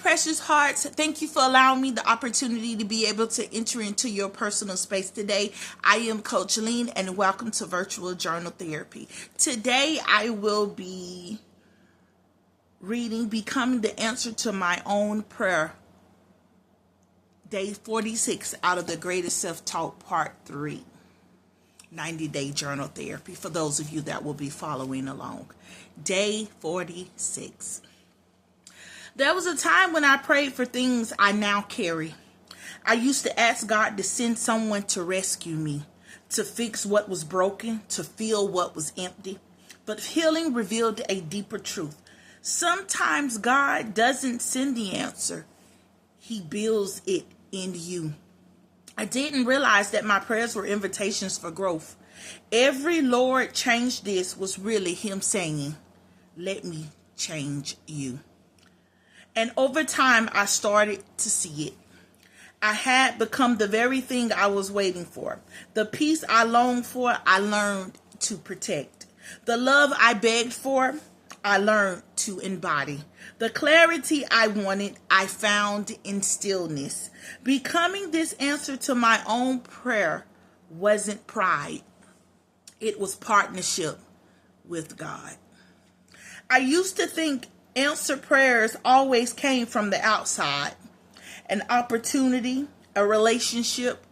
precious hearts. Thank you for allowing me the opportunity to be able to enter into your personal space today. I am Coach Lean, and welcome to Virtual Journal Therapy. Today, I will be reading Becoming the Answer to My Own Prayer, Day 46 out of the Greatest Self-Taught Part 3. 90-day journal therapy for those of you that will be following along. Day 46. There was a time when I prayed for things I now carry. I used to ask God to send someone to rescue me, to fix what was broken, to fill what was empty. But healing revealed a deeper truth. Sometimes God doesn't send the answer. He builds it in you. I didn't realize that my prayers were invitations for growth. Every Lord, change this was really Him saying, let me change you. And over time, I started to see it. I had become the very thing I was waiting for. The peace I longed for, I learned to protect. The love I begged for, I learned to embody. The clarity I wanted, I found in stillness. Becoming this answer to my own prayer wasn't pride. It was partnership with God. I used to think answered prayers always came from the outside. An opportunity, a relationship,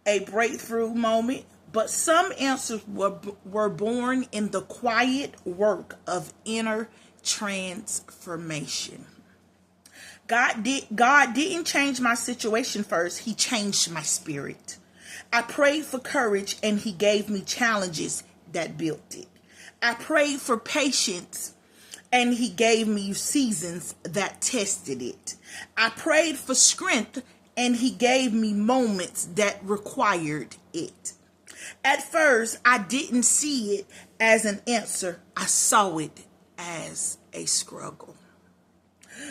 a breakthrough moment. But some answers were born in the quiet work of inner transformation. God didn't change my situation first. He changed my spirit. I prayed for courage, and He gave me challenges that built it. I prayed for patience, and He gave me seasons that tested it. I prayed for strength, and He gave me moments that required it. At first, I didn't see it as an answer. I saw it as a struggle.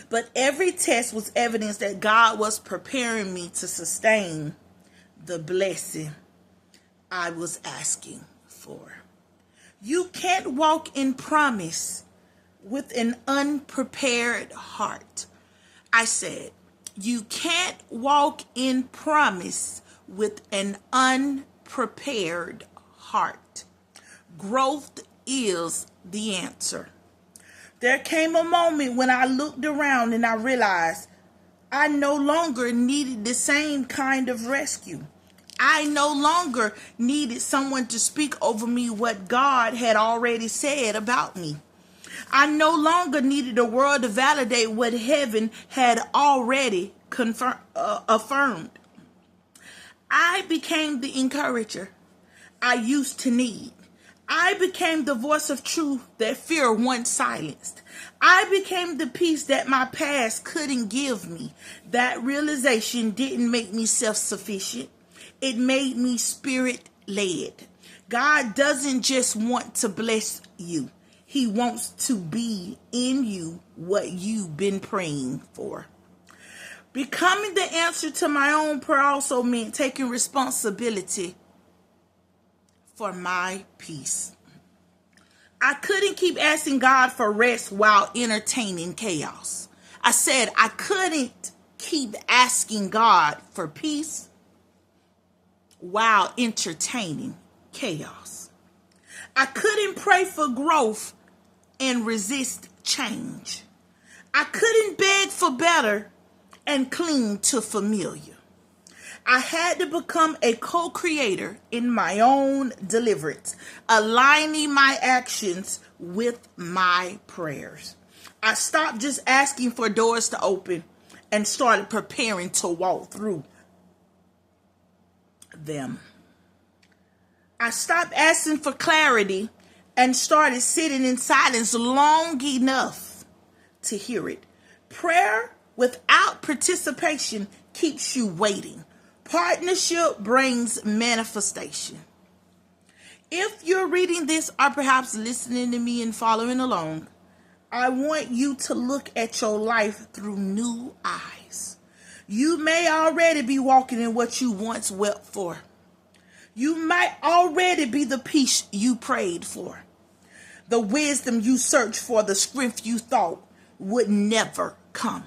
But every test was evidence that God was preparing me to sustain the blessing I was asking for. You can't walk in promise with an unprepared heart. I said, you can't walk in promise with an unprepared heart. Growth is the answer. There came a moment when I looked around and I realized I no longer needed the same kind of rescue. I no longer needed someone to speak over me what God had already said about me. I no longer needed the world to validate what heaven had already affirmed. I became the encourager I used to need. I became the voice of truth that fear once silenced. I became the peace that my past couldn't give me. That realization didn't make me self-sufficient. It made me spirit-led. God doesn't just want to bless you. He wants to be in you what you've been praying for. Becoming the answer to my own prayer also meant taking responsibility for my peace. I couldn't keep asking God for rest while entertaining chaos. I said I couldn't keep asking God for peace while entertaining chaos. I couldn't pray for growth and resist change. I couldn't beg for better and cling to familiar. I had to become a co-creator in my own deliverance, aligning my actions with my prayers. I stopped just asking for doors to open and started preparing to walk through them. I stopped asking for clarity and started sitting in silence long enough to hear it. Prayer without participation keeps you waiting. Partnership brings manifestation. If you're reading this or perhaps listening to me and following along, I want you to look at your life through new eyes. You may already be walking in what you once wept for. You might already be the peace you prayed for, the wisdom you searched for, the strength you thought would never come.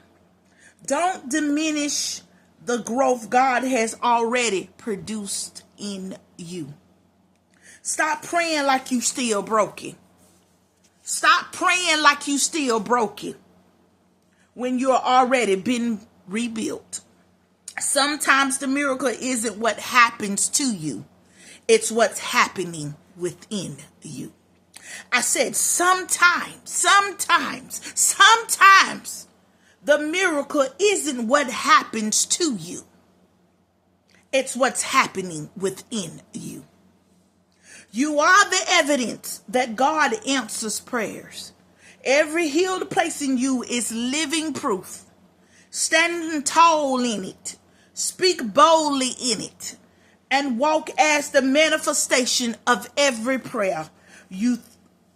Don't diminish the growth God has already produced in you. Stop praying like you still broken. Stop praying like you still broken when you're already been rebuilt. Sometimes the miracle isn't what happens to you. It's what's happening within you. I said sometimes the miracle isn't what happens to you. It's what's happening within you. You are the evidence that God answers prayers. Every healed place in you is living proof. Stand tall in it. Speak boldly in it. And walk as the manifestation of every prayer you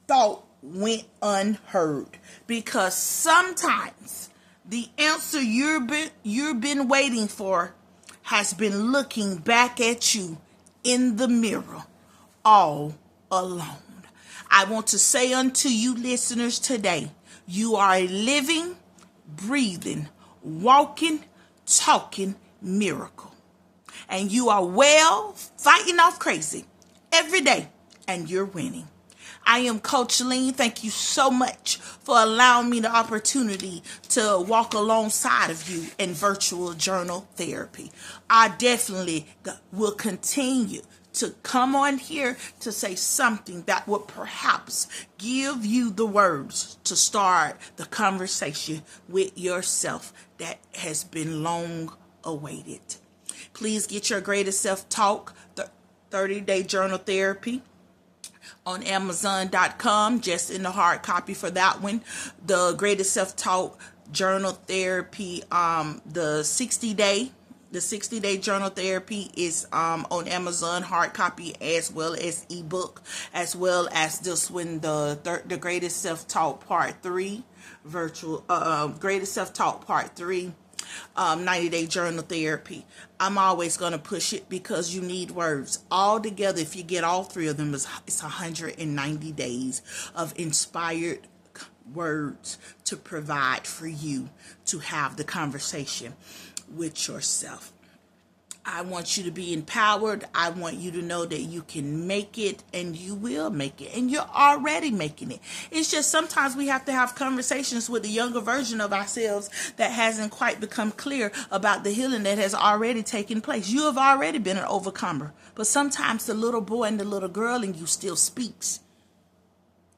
thought went unheard. Because sometimes the answer you've been waiting for has been looking back at you in the mirror all alone. I want to say unto you listeners today, you are a living, breathing, walking, talking miracle. And you are well fighting off crazy every day, and you're winning. I am Coach Lean. Thank you so much for allowing me the opportunity to walk alongside of you in virtual journal therapy. I definitely will continue to come on here to say something that would perhaps give you the words to start the conversation with yourself that has been long awaited. Please get your Greatest Self Talk, the 30-day journal therapy on Amazon.com, just in the hard copy for that one. The Greatest Self Talk journal therapy, the 60-day journal therapy is on Amazon hard copy as well as ebook, as well as this one, the Greatest Self Talk Part 3 virtual Greatest Self Talk Part 3 90-day journal therapy. I'm always going to push it because you need words. All together, if you get all three of them, it's 190 days of inspired words to provide for you to have the conversation with yourself. I want you to be empowered. I want you to know that you can make it, and you will make it, and you're already making it. It's just sometimes we have to have conversations with the younger version of ourselves that hasn't quite become clear about the healing that has already taken place. You have already been an overcomer, but sometimes the little boy and the little girl in you still speaks.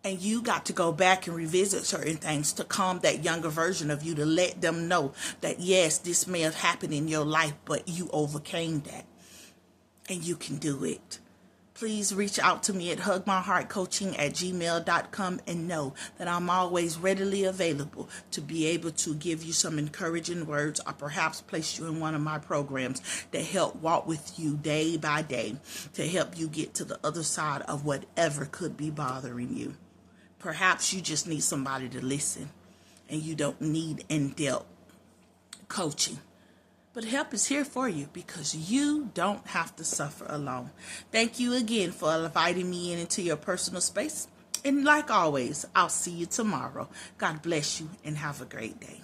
And you got to go back and revisit certain things to calm that younger version of you, to let them know that, yes, this may have happened in your life, but you overcame that. And you can do it. Please reach out to me at hugmyheartcoaching@gmail.com and know that I'm always readily available to be able to give you some encouraging words, or perhaps place you in one of my programs that help walk with you day by day to help you get to the other side of whatever could be bothering you. Perhaps you just need somebody to listen, and you don't need in-depth coaching. But help is here for you, because you don't have to suffer alone. Thank you again for inviting me into your personal space. And like always, I'll see you tomorrow. God bless you and have a great day.